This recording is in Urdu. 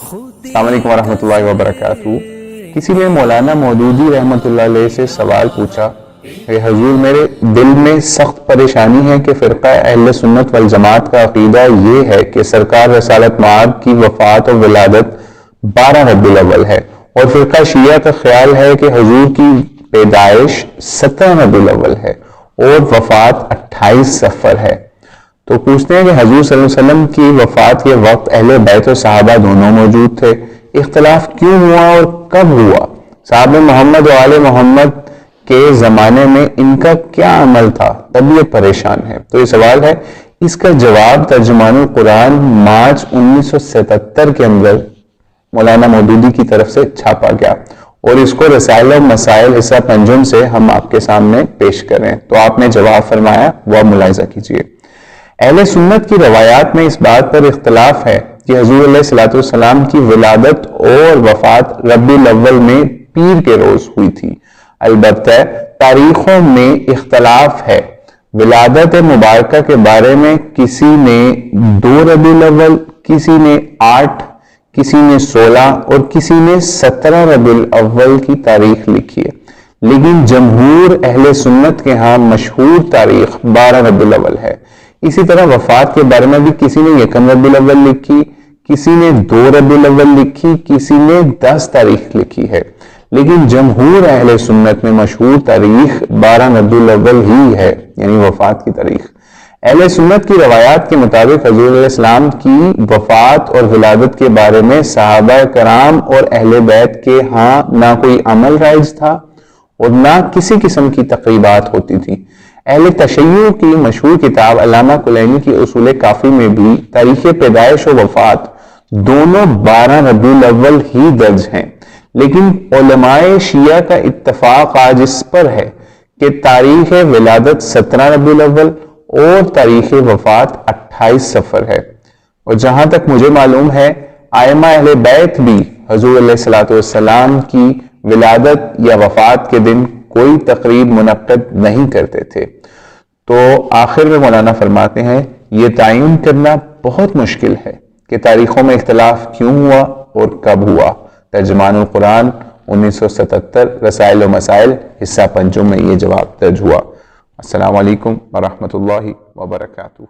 السلام علیکم ورحمۃ اللہ وبرکاتہ۔ کسی نے مولانا مودودی رحمۃ اللہ علیہ سے سوال پوچھا کہ حضور میرے دل میں سخت پریشانی ہے کہ فرقہ اہل سنت والجماعت کا عقیدہ یہ ہے کہ سرکار رسالت معاد کی وفات اور ولادت 12 ربیع الاول ہے، اور فرقہ شیعہ کا خیال ہے کہ حضور کی پیدائش 17 ربیع الاول ہے اور وفات 28 صفر ہے۔ تو پوچھتے ہیں کہ حضور صلی اللہ علیہ وسلم کی وفات کے وقت اہل بیت اور صحابہ دونوں موجود تھے، اختلاف کیوں ہوا اور کب ہوا؟ صحابہ محمد و آل محمد کے زمانے میں ان کا کیا عمل تھا؟ تب یہ پریشان ہے۔ تو یہ سوال ہے، اس کا جواب ترجمان القرآن مارچ 1977 کے اندر مولانا مودودی کی طرف سے چھاپا گیا، اور اس کو رسائل و مسائل حصہ پنجم سے ہم آپ کے سامنے پیش کریں۔ تو آپ نے جواب فرمایا، وہ ملاحظہ کیجئے۔ اہل سنت کی روایات میں اس بات پر اختلاف ہے کہ حضور علیہ الصلوۃ والسلام کی ولادت اور وفات ربیع الاول میں پیر کے روز ہوئی تھی۔ البتہ تاریخوں میں اختلاف ہے۔ ولادت مبارکہ کے بارے میں کسی نے 2 ربیع الاول، کسی نے 8، کسی نے 16 اور کسی نے 17 ربیع الاول کی تاریخ لکھی ہے، لیکن جمہور اہل سنت کے ہاں مشہور تاریخ 12 ربیع الاول ہے۔ اسی طرح وفات کے بارے میں بھی کسی نے 1 ربیع الاول لکھی، کسی نے 2 ربیع الاول لکھی، کسی نے 10 تاریخ لکھی ہے، لیکن جمہور اہل سنت میں مشہور تاریخ 12 ربیع الاول ہی ہے، یعنی وفات کی تاریخ۔ اہل سنت کی روایات کے مطابق حضور علیہ السلام کی وفات اور ولادت کے بارے میں صحابہ کرام اور اہل بیت کے ہاں نہ کوئی عمل رائج تھا اور نہ کسی قسم کی تقریبات ہوتی تھی۔ اہل تشیع کی مشہور کتاب علامہ کلینی کی اصول کافی میں بھی تاریخ پیدائش و وفات دونوں 12 ربیع الاول ہی درج ہیں، لیکن علماء شیعہ کا اتفاق آج اس پر ہے کہ تاریخ ولادت 17 ربیع الاول اور تاریخ وفات 28 صفر ہے، اور جہاں تک مجھے معلوم ہے ائمہ اہل بیت بھی حضور علیہ الصلوۃ والسلام کی ولادت یا وفات کے دن کوئی تقریب منعقد نہیں کرتے تھے۔ تو آخر میں مولانا فرماتے ہیں، یہ تعین کرنا بہت مشکل ہے کہ تاریخوں میں اختلاف کیوں ہوا اور کب ہوا۔ ترجمان القرآن 1977 رسائل و مسائل حصہ پنجم میں یہ جواب درج ہوا۔ السلام علیکم ورحمۃ اللہ وبرکاتہ۔